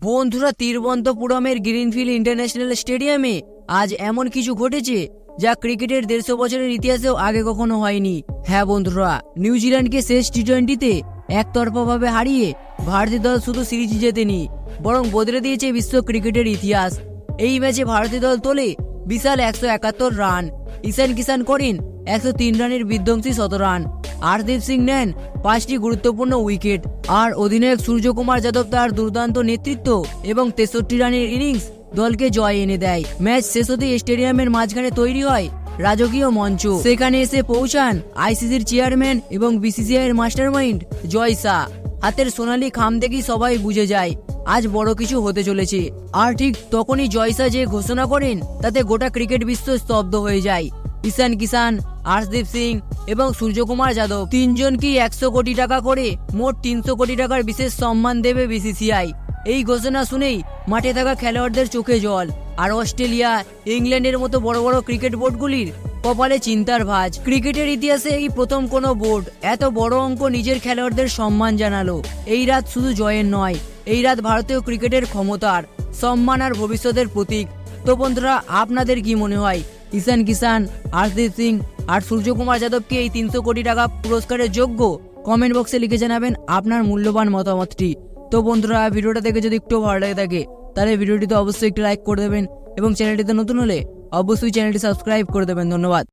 বন্ধুরা, তিরুবনন্তপুরমের greenfield international স্টেডিয়ামে আজ এমন কিছু ঘটেছে যা ক্রিকেটের 150 বছরের ইতিহাসেও আগে কখনো হয়নি। হ্যাঁ বন্ধুরা, নিউজিল্যান্ডকে শেষ টি-20-তে একতরফাভাবে হারিয়ে ভারতীয় দল শুধু সিরিজ জেতেনি, বরং বদলে দিয়েছে বিশ্ব ক্রিকেটের ইতিহাস। এই ম্যাচে ভারতীয় দল তোলে বিশাল 171 রান, ঈশান কিষান করেন 103 রানের বিধ্বংসী শতরান, হরদীপ সিং নেন 5টি গুরুত্বপূর্ণ উইকেট, আর অধিনায়ক সূর্যকুমার যাদব তার দুর্দান্ত নেতৃত্ব এবং 63 রানের ইনিংস দলকে জয় এনে দেয়। ম্যাচ শেষ হতেই স্টেডিয়ামের মাঝখানে তৈরি হয় রাজকীয় মঞ্চ। সেখানে এসে পৌঁছান আইসিসির চেয়ারম্যান এবং বিসিসিআই এর মাস্টারমাইন্ড জয় শাহ। হাতের সোনালী খাম দেখেই সবাই বুঝে যায় আজ বড় কিছু হতে চলেছে। আর ঠিক তখনই জয় শাহ যে ঘোষণা করেন তাতে গোটা ক্রিকেট বিশ্ব স্তব্ধ হয়ে যায়। ঈশান কিষান, হরদীপ সিং এবং সূর্যকুমার যাদব তিনজনকেই 100 কোটি টাকা করে মোট 300 কোটি টাকার বিশেষ সম্মান দেবে বিসিসিআই। এই ঘোষণা শুনেই মাঠে থাকা খেলোয়াড়দের চোখে জল, আর অস্ট্রেলিয়া, ইংল্যান্ডের মতো বড় বড় ক্রিকেট বোর্ডগুলির কপালে চিন্তার ভাঁজ। ক্রিকেটের ইতিহাসে এই প্রথম কোনো বোর্ড এত বড় অঙ্ক নিজের খেলোয়াড়দের সম্মান জানালো। এই রাত শুধু জয়ের নয়, এই রাত ভারতীয় ক্রিকেটের ক্ষমতার, সম্মান আর ভবিষ্যতের প্রতীক। তো বন্ধুরা, আপনাদের কি মনে হয় ঈশান কিষান, হরদীপ সিং আর সূর্যকুমার যাদব কি এই 300 কোটি টাকা পুরস্কারের যোগ্য? কমেন্ট বক্সে লিখে জানাবেন আপনার মূল্যবান মতামতটি। তো বন্ধুরা, ভিডিওটা দেখে যদি একটু ভালো লাগে থাকে তাহলে ভিডিওটিতে অবশ্যই একটি লাইক করে দেবেন এবং চ্যানেলটিতে নতুন হলে অবশ্যই চ্যানেলটি সাবস্ক্রাইব করে দেবেন। ধন্যবাদ।